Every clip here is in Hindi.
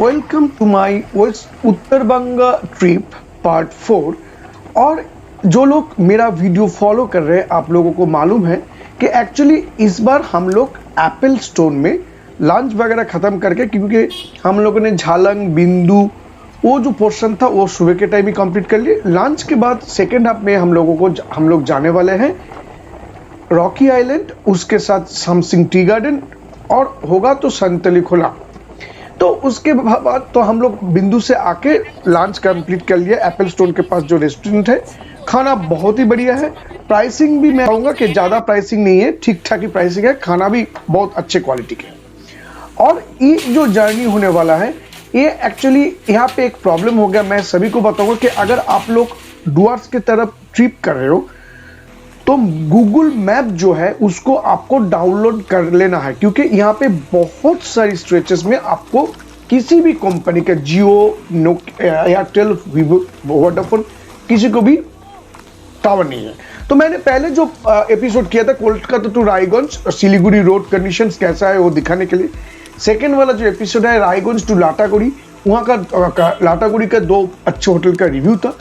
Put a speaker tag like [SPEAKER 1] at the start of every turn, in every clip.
[SPEAKER 1] Welcome to my west Uttar Banga trip part 4। और जो लोग मेरा वीडियो फॉलो कर रहे हैं आप लोगों को मालूम है कि एक्चुअली इस बार हम लोग एप्पल स्टोर में लंच वगैरह ख़त्म करके, क्योंकि हम लोगों ने झालंग बिंदु वो जो पोर्शन था वो सुबह के टाइम ही कंप्लीट कर लिए। लंच के बाद सेकेंड हाफ में हम लोग जाने वाले हैं रॉकी आइलैंड, उसके साथ समसिंग टी गार्डन और होगा तो संतली खोला। तो उसके बाद तो हम लोग बिंदु से आके लंच कंप्लीट कर लिया एप्पल स्टोर के पास जो रेस्टोरेंट है। खाना बहुत ही बढ़िया है, प्राइसिंग भी मैं कहूँगा कि ज़्यादा प्राइसिंग नहीं है, ठीक ठाक ही प्राइसिंग है, खाना भी बहुत अच्छे क्वालिटी के। और ये जो जर्नी होने वाला है ये एक्चुअली यहाँ पे एक प्रॉब्लम हो गया, मैं सभी को बताऊंगा कि अगर आप लोग डुअर्स की तरफ ट्रिप कर रहे हो तो गूगल मैप जो है उसको आपको डाउनलोड कर लेना है, क्योंकि यहाँ पे बहुत सारी स्ट्रेचेस में आपको किसी भी कंपनी का जियो, एयरटेल, वीवो, वोडाफोन किसी को भी टावर नहीं है। तो मैंने पहले जो एपिसोड किया था Kolkata to Raiganj Siliguri road conditions कैसा है वो दिखाने के लिए, सेकेंड वाला जो एपिसोड है रायगंज टू लाटागुड़ी, वहाँ का लाटागुड़ी का 2 अच्छे होटल का रिव्यू था,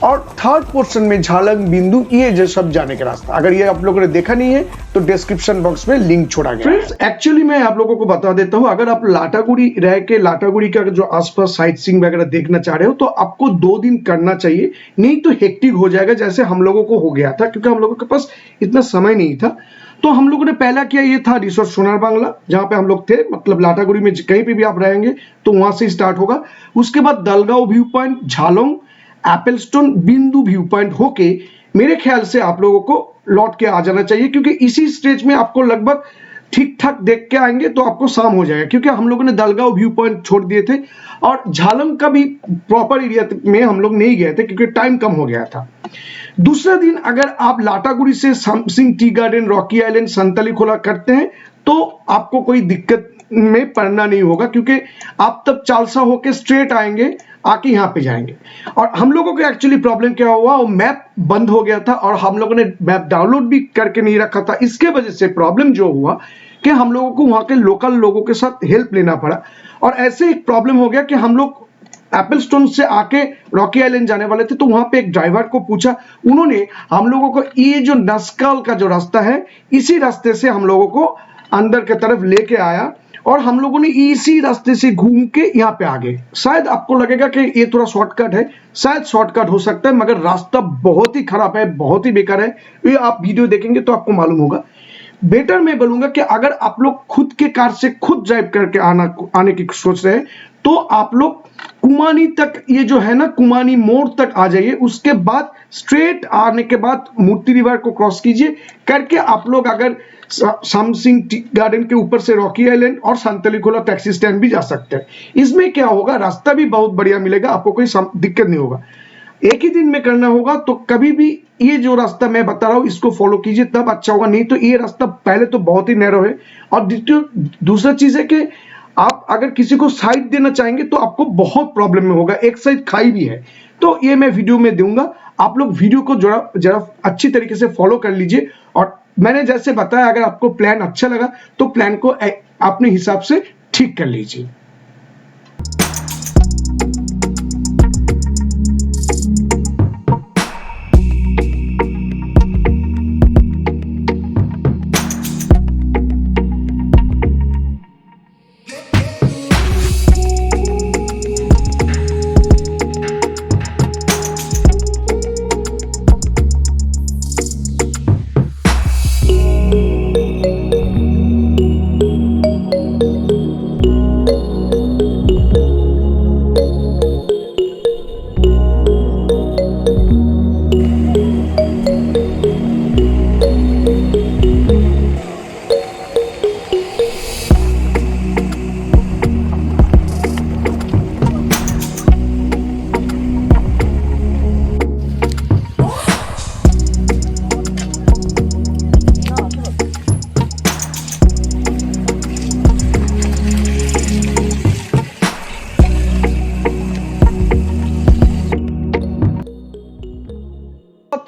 [SPEAKER 1] और थर्ड पोर्शन में झालंग बिंदु ये जो सब जाने का रास्ता। अगर ये आप लोगों ने देखा नहीं है तो डिस्क्रिप्शन बॉक्स में लिंक छोड़ा गया। फ्रेंड्स एक्चुअली मैं आप लोगों को बता देता हूँ, अगर आप लाटागुड़ी रह के लाटागुड़ी का जो आसपास साइट सीइंग वगैरह देखना चाह रहे हो तो आपको 2 दिन करना चाहिए, नहीं तो हेक्टिक हो जाएगा जैसे हम लोगों को हो गया था, क्योंकि हम लोगों के पास इतना समय नहीं था। तो हम लोगों ने पहला किया ये था रिसोर्ट सोनार बांग्ला, जहां पे हम लोग थे, मतलब लाटागुड़ी में कहीं पे भी आप रहेंगे तो वहां से स्टार्ट होगा। उसके बाद Dalgaon view point, Jhalong, apple stone, Bindu view point होके मेरे ख्याल से आप लोगों को लौट के आ जाना चाहिए, क्योंकि इसी स्टेज में आपको लगभग ठीक ठाक देख के आएंगे तो आपको शाम हो जाएगा, क्योंकि हम लोगों ने दलगांव व्यू पॉइंट छोड़ दिए थे और झालंग का भी प्रॉपर एरिया में हम लोग नहीं गए थे क्योंकि टाइम कम हो गया था। दूसरा दिन अगर आप लाटागुड़ी से something tea garden, Rocky island, संतली खोला करते हैं तो आपको कोई दिक्कत में पड़ना नहीं होगा, क्योंकि आप तब चालसा होके स्ट्रेट आएंगे, आके यहाँ पे जाएंगे। और हम लोगों को एक्चुअली प्रॉब्लम क्या हुआ, वो मैप बंद हो गया था और हम लोगों ने मैप डाउनलोड भी करके नहीं रखा था। इसके वजह से प्रॉब्लम जो हुआ कि हम लोगों को वहाँ के लोकल लोगों के साथ हेल्प लेना पड़ा, और ऐसे एक प्रॉब्लम हो गया कि हम लोग एप्पल स्टोन से आके रॉकी आइलैंड जाने वाले थे, तो वहां पे एक ड्राइवर को पूछा, उन्होंने हम लोगों को ये जो नस्कल का जो रास्ता है इसी रास्ते से हम लोगों को अंदर की तरफ लेके आया, और हम लोगों ने इसी रास्ते से घूम के यहाँ पे आ गए। शायद आपको लगेगा कि ये थोड़ा शॉर्टकट है, शायद शॉर्टकट हो सकता है, मगर रास्ता बहुत ही खराब है, बहुत ही बेकार है। ये आप वीडियो देखेंगे तो आपको मालूम होगा। बेटर मैं बोलूंगा कि अगर आप लोग खुद के कार से खुद ड्राइव करके आने की सोच रहे हैं तो आप लोग कुमानी तक, ये जो है ना कुमानी मोड़ तक आ जाइए, उसके बाद स्ट्रेट आने के बाद मूर्ति रिवर को क्रॉस कीजिए करके आप लोग अगर समसिंग टी गार्डन के ऊपर से रॉकी आइलैंड और संतली खोला टैक्सी स्टैंड भी जा सकते हैं। इसमें क्या होगा, रास्ता भी बहुत बढ़िया मिलेगा, आपको कोई दिक्कत नहीं होगा। एक ही दिन में करना होगा तो कभी भी ये जो रास्ता मैं बता रहा हूँ इसको फॉलो कीजिए, तब अच्छा होगा, नहीं तो ये रास्ता पहले तो बहुत ही नैरो है, और दूसरा चीज है कि आप अगर किसी को साइड देना चाहेंगे तो आपको बहुत प्रॉब्लम में होगा, एक साइड खाई भी है। तो ये मैं वीडियो में दूंगा, आप लोग वीडियो को जरा अच्छी तरीके से फॉलो कर लीजिए, और मैंने जैसे बताया अगर आपको प्लान अच्छा लगा तो प्लान को अपने हिसाब से ठीक कर लीजिए।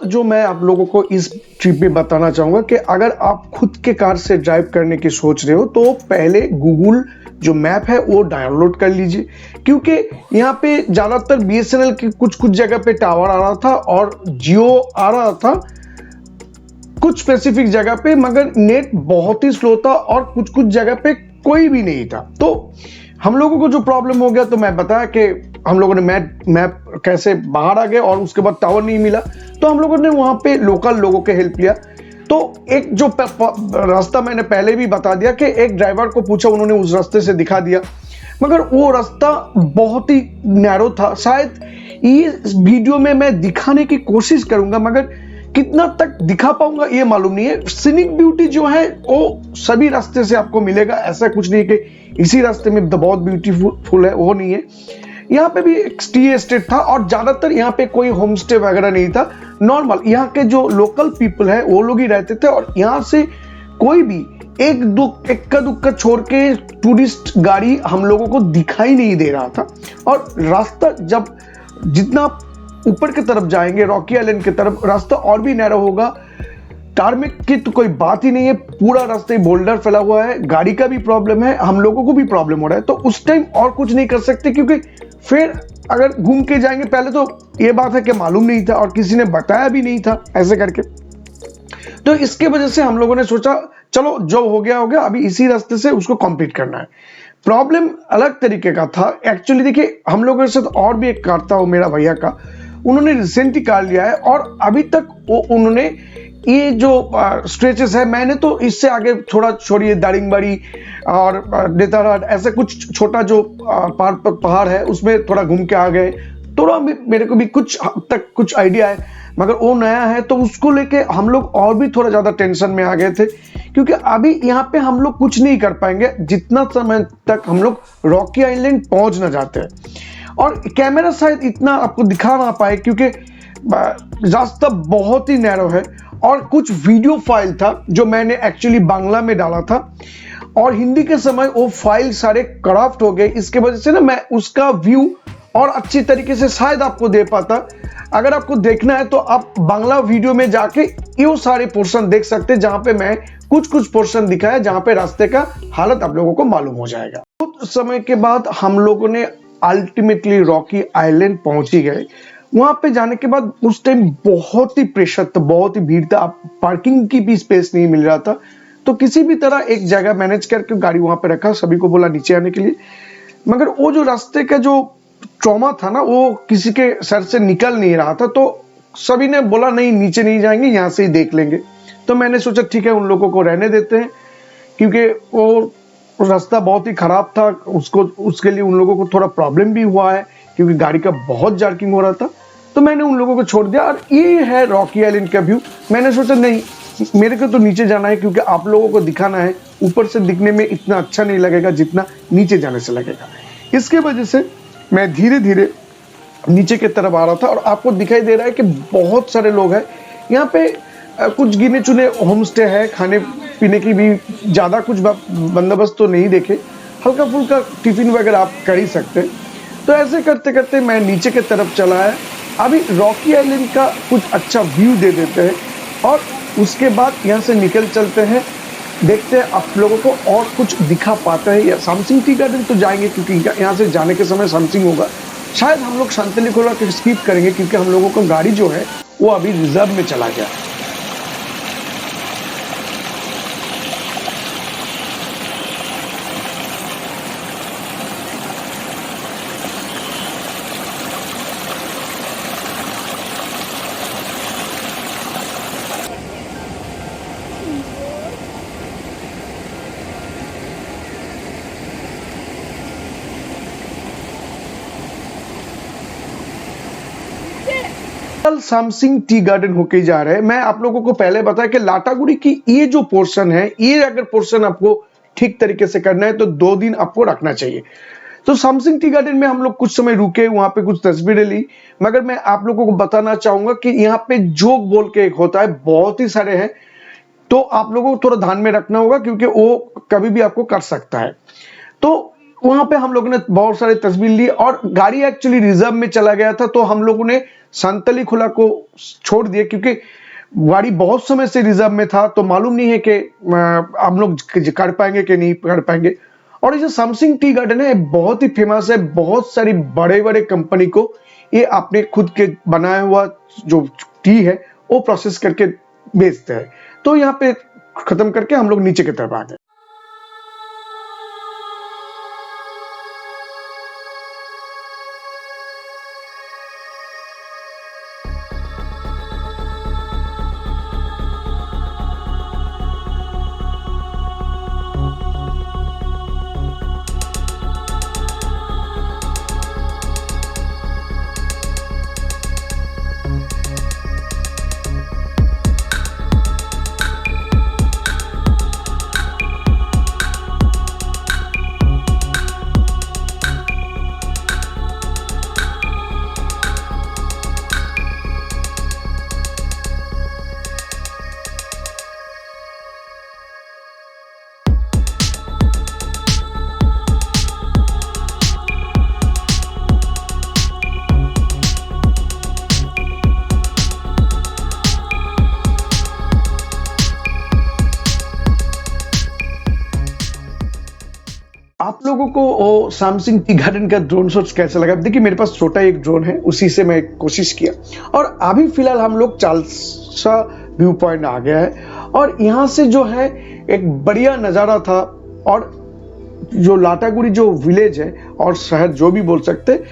[SPEAKER 1] जो मैं आप लोगों को इस ट्रिप में बताना चाहूंगा कि अगर आप खुद के कार से ड्राइव करने की सोच रहे हो तो पहले गूगल जो मैप है वो डाउनलोड कर लीजिए, क्योंकि यहाँ पे ज़्यादातर बीएसएनएल की कुछ जगह पे टावर आ रहा था और जियो आ रहा था कुछ स्पेसिफिक जगह पे, मगर नेट बहुत ही स्लो था और कुछ जगह पे कोई भी नहीं था। तो हम लोगों को जो प्रॉब्लम हो गया, तो मैं बताया कि हम लोगों ने मैप कैसे बाहर आ गए और उसके बाद टावर नहीं मिला, तो हम लोगों ने वहां पे लोकल लोगों के हेल्प लिया। तो एक जो रास्ता मैंने पहले भी बता दिया कि एक ड्राइवर को पूछा, उन्होंने उस रास्ते से दिखा दिया, मगर वो रास्ता बहुत ही नैरो था। शायद ये वीडियो में मैं दिखाने की कोशिश करूंगा, मगर कितना तक दिखा पाऊंगा ये मालूम नहीं है। सीनिक ब्यूटी जो है वो सभी रास्ते से आपको मिलेगा, ऐसा कुछ नहीं कि इसी रास्ते में बहुत ब्यूटीफुल है, वो नहीं है। यहाँ पे भी एक टी एस्टेट था और ज्यादातर यहाँ पे कोई होम स्टे वगैरह नहीं था, नॉर्मल यहाँ के जो लोकल पीपल है वो लोग ही रहते थे। और यहाँ से कोई भी इक्का दुक्का छोड़ के टूरिस्ट गाड़ी हम लोगों को दिखाई नहीं दे रहा था। और रास्ता जब जितना ऊपर की तरफ जाएंगे, रॉकी आइलैंड की तरफ, रास्ता और भी नैरो होगा। टारमेक की तो कोई बात ही नहीं है, पूरा रास्ते बोल्डर फैला हुआ है, गाड़ी का भी प्रॉब्लम है, हम लोगों को भी प्रॉब्लम हो रहा है। तो उस टाइम और कुछ नहीं कर सकते, क्योंकि फिर अगर घूम के जाएंगे, पहले तो ये बात है कि मालूम नहीं था और किसी ने बताया भी नहीं था ऐसे करके। तो इसके वजह से हम लोगों ने सोचा चलो जो हो गया, अभी इसी रास्ते से उसको कंप्लीट करना है। प्रॉब्लम अलग तरीके का था एक्चुअली। देखिए, हम लोगों के साथ और भी एक कार था, वो मेरा भैया का, उन्होंने रिसेंटली कार लिया है और अभी तक उन्होंने ये जो स्ट्रेचेस है, मैंने तो इससे आगे थोड़ा छोड़िए, दारिंगबाड़ी और नेतारहाट, ऐसे कुछ छोटा जो पहाड़ है उसमें थोड़ा घूम के आ गए। थोड़ा मेरे को भी कुछ हद तक कुछ आइडिया है, मगर वो नया है तो उसको लेके हम लोग और भी थोड़ा ज्यादा टेंशन में आ गए थे, क्योंकि अभी यहाँ पे हम लोग कुछ नहीं कर पाएंगे जितना समय तक हम लोग रॉकी आइलैंड पहुंच ना जाते हैं। और कैमरा शायद इतना आपको दिखा ना पाए, क्योंकि रास्ता बहुत ही नैरो है। और कुछ वीडियो फाइल था जो मैंने एक्चुअली बांग्ला में डाला था, और हिंदी के समय वो फाइल सारे करप्ट हो गए। इसके वजह से ना मैं उसका व्यू और अच्छी तरीके से शायद आपको दे पाता। अगर आपको देखना है तो आप बांग्ला वीडियो में जाके ये सारे पोर्शन देख सकते हैं, जहां पे मैं कुछ पोर्शन दिखाया, जहां पे रास्ते का हालत आप लोगों को मालूम हो जाएगा। कुछ समय के बाद हम लोगों ने अल्टीमेटली रॉकी आइलैंड पहुंच ही गए। वहां पे जाने के बाद उस टाइम बहुत ही प्रेशर था, बहुत ही भीड़ था, पार्किंग की भी स्पेस नहीं मिल रहा था। तो किसी भी तरह एक जगह मैनेज करके गाड़ी वहां पे रखा, सभी को बोला नीचे आने के लिए। मगर वो जो रास्ते का जो ट्रॉमा था ना, वो किसी के सर से निकल नहीं रहा था। तो सभी ने बोला नहीं, नीचे नहीं जाएंगे, यहाँ से ही देख लेंगे। तो मैंने सोचा ठीक है, उन लोगों को रहने देते हैं, क्योंकि वो रास्ता बहुत ही खराब था। उसके लिए उन लोगों को थोड़ा प्रॉब्लम भी हुआ है, क्योंकि गाड़ी का बहुत जर्किंग हो रहा था। तो मैंने उन लोगों को छोड़ दिया। और ये है रॉकी आइलैंड का व्यू। मैंने सोचा नहीं, मेरे को तो नीचे जाना है, क्योंकि आप लोगों को दिखाना है। ऊपर से दिखने में इतना अच्छा नहीं लगेगा जितना नीचे जाने से लगेगा। इसके वजह से मैं धीरे धीरे नीचे की तरफ आ रहा था, और आपको दिखाई दे रहा है कि बहुत सारे लोग हैं यहाँ पे। कुछ गिने चुने होम स्टे है, खाने पीने की भी ज़्यादा कुछ बंदोबस्त तो नहीं देखे, हल्का फुल्का टिफिन वगैरह आप कर ही सकते। तो ऐसे करते करते मैं नीचे की तरफ चला है। अभी रॉकी आइलैंड का कुछ अच्छा व्यू दे देते हैं, और उसके बाद यहाँ से निकल चलते हैं, देखते हैं आप लोगों को और कुछ दिखा पाता है। या सामसिंग टी गार्डन तो जाएंगे, क्योंकि यहाँ से जाने के समय समथिंग होगा। शायद हम लोग शांतिली खोला के स्किप करेंगे, क्योंकि हम लोगों का गाड़ी जो है वो अभी रिजर्व में चला गया। सामसिंग टी गार्डन होके जा रहे हैं। मैं आप लोगों को पहले बताया कि लाटागुड़ी की ये जो पोर्शन है, ये अगर पोर्शन आपको ठीक तरीके से करना है तो 2 दिन आपको रखना चाहिए। तो सामसिंग टी गार्डन में हम लोग कुछ समय रुके, वहां पे कुछ तस्वीरें ली। मगर मैं आप लोगों को बताना चाहूंगा कि यहाँ पे जोक बोल के एक होता है, बहुत ही सारे हैं, तो आप लोगों को थोड़ा ध्यान में रखना होगा, क्योंकि वो कभी भी आपको कर सकता है। तो वहां पे हम लोगों ने बहुत सारे तस्वीर ली, और गाड़ी एक्चुअली रिजर्व में चला गया था। तो हम लोगों ने संतली खुला को छोड़ दिया, क्योंकि गाड़ी बहुत समय से रिजर्व में था, तो मालूम नहीं है कि हम लोग कर पाएंगे कि नहीं कर पाएंगे। और ये जो सैमसंग टी गार्डन है बहुत ही फेमस है, बहुत सारी बड़े बड़े कंपनी को ये अपने खुद के बनाया हुआ जो टी है वो प्रोसेस करके बेचते हैं। तो यहाँ पे खत्म करके हम लोग नीचे की तरफ आ गए। आप लोगों को वो सैमसंग टी गार्डन का ड्रोन शॉट्स कैसा लगा? देखिए मेरे पास छोटा एक ड्रोन है, उसी से मैं कोशिश किया और अभी फिलहाल हम लोग चालसा व्यू पॉइंट आ गया है और यहाँ से जो है एक बढ़िया नज़ारा था और जो लाटागुड़ी जो विलेज है और शहर जो भी बोल सकते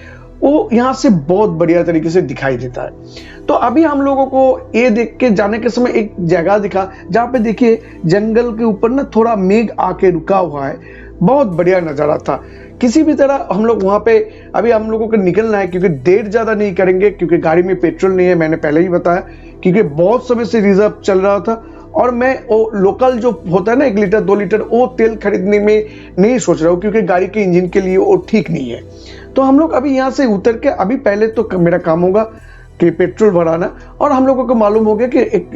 [SPEAKER 1] वो यहाँ से बहुत बढ़िया तरीके से दिखाई देता है। तो अभी हम लोगों को ये देख के जाने के समय एक जगह दिखा जहाँ पे देखिए जंगल के ऊपर ना थोड़ा मेघ आके रुका हुआ है, बहुत बढ़िया नज़ारा था। किसी भी तरह हम लोग वहाँ पे अभी हम लोगों को निकलना है क्योंकि देर ज़्यादा नहीं करेंगे क्योंकि गाड़ी में पेट्रोल नहीं है, मैंने पहले ही बताया, क्योंकि बहुत समय से रिजर्व चल रहा था और मैं वो लोकल जो होता है ना 1 लीटर 2 लीटर वो तेल खरीदने में नहीं सोच रहा हूँ क्योंकि गाड़ी के इंजन के लिए वो ठीक नहीं है। तो हम लोग अभी यहाँ से उतर के अभी पहले तो मेरा काम होगा कि पेट्रोल भराना और हम लोगों को मालूम हो गया कि एक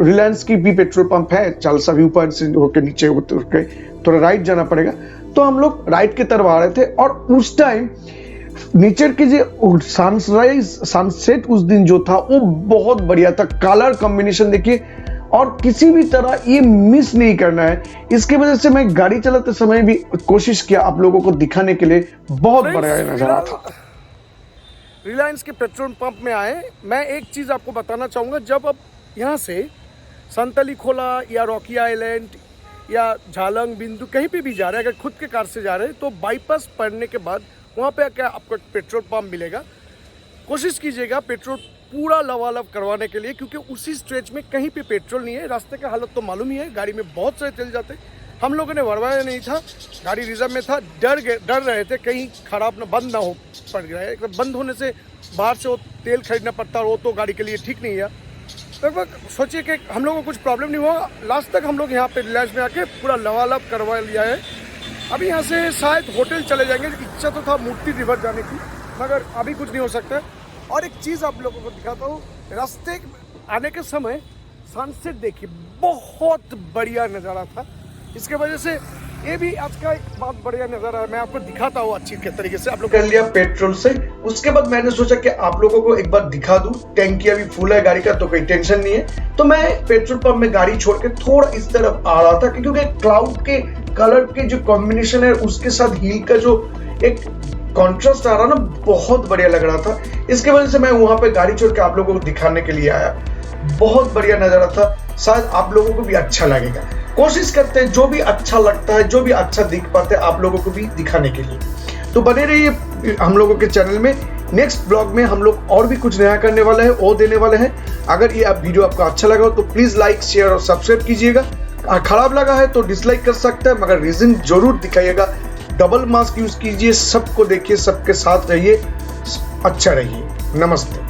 [SPEAKER 1] रिलायंस की भी पेट्रोल पंप है चालसा व्यू पॉइंट से होकर नीचे उतर के थोड़ा राइट जाना पड़ेगा। तो हम लोग राइट की तरफ आ रहे थे और उस टाइम नेचर के जो सनराइज सनसेट उस दिन जो था वो बहुत बढ़िया था, कलर कॉम्बिनेशन देखिए और किसी भी तरह ये मिस नहीं करना है। इसके वजह से मैं गाड़ी चलाते समय भी कोशिश किया आप लोगों को दिखाने के लिए, बहुत बढ़िया नजारा था।
[SPEAKER 2] रिलायंस के पेट्रोल पंप में आए, मैं एक चीज़ आपको बताना चाहूँगा, जब अब यहाँ से संतली खोला या रॉकी आइलैंड या झालंग बिंदु कहीं पे भी जा रहे हैं, अगर खुद के कार से जा रहे हैं तो बाईपास पड़ने के बाद वहाँ पे आकर आपको पेट्रोल पंप मिलेगा। कोशिश कीजिएगा पेट्रोल पूरा लवालब करवाने के लिए क्योंकि उसी स्ट्रेच में कहीं पे पेट्रोल नहीं है। रास्ते का हालत तो मालूम ही है, गाड़ी में बहुत सारे तेल जाते। हम लोगों ने भरवाया नहीं था, गाड़ी रिजर्व में था, डर रहे थे कहीं खराब ना बंद ना हो पड़ गया है। बंद होने से बाहर से वो तेल खरीदना पड़ता और वो तो गाड़ी के लिए ठीक नहीं है। लगभग सोचिए कि हम लोगों को कुछ प्रॉब्लम नहीं हुआ। लास्ट तक हम लोग यहाँ पे रिलायंस में आके पूरा लवालब करवा लिया है। अभी यहाँ से शायद होटल चले जाएंगे, इच्छा तो था मूर्ति रिवर जाने की मगर अभी कुछ नहीं हो सकता। और एक चीज़ आप लोगों को दिखाता हूँ, रास्ते आने के समय सनसेट देखिए बहुत बढ़िया नज़ारा था। इसके वजह से ये भी आज का एक बहुत बढ़िया नज़ारा है, मैं आपको दिखाता हूँ अच्छी तरीके से। आप लोग
[SPEAKER 1] कर लिया पेट्रोल से, उसके बाद मैंने सोचा कि आप लोगों को एक बार दिखा दूं। टैंकी अभी फुल है गाड़ी का तो कोई टेंशन नहीं है। तो मैं पेट्रोल पंप में गाड़ी छोड़ के थोड़ा इस तरफ आ रहा था क्योंकि क्लाउड के कलर के जो कॉम्बिनेशन है उसके साथ हिल का जो एक कॉन्ट्रास्ट आ रहा ना बहुत बढ़िया लग रहा था। इसके वजह से मैं वहां पे गाड़ी छोड़ के आप लोगों को दिखाने के लिए आया। बहुत बढ़िया नजारा था, शायद आप लोगों को भी अच्छा लगेगा। कोशिश करते हैं जो भी अच्छा लगता है, जो भी अच्छा दिख पाते हैं आप लोगों को भी दिखाने के लिए। तो बने रहिए हम लोगों के चैनल में। नेक्स्ट ब्लॉग में हम लोग और भी कुछ नया करने वाले हैं और देने वाले हैं। अगर ये वीडियो आपको अच्छा लगा हो तो प्लीज लाइक शेयर और सब्सक्राइब कीजिएगा। खराब लगा है तो डिसलाइक कर सकते हैं मगर रीजन जरूर दिखाइएगा। डबल मास्क यूज कीजिए, सबको देखिए, सबके साथ रहिए, अच्छा रहिए। नमस्ते।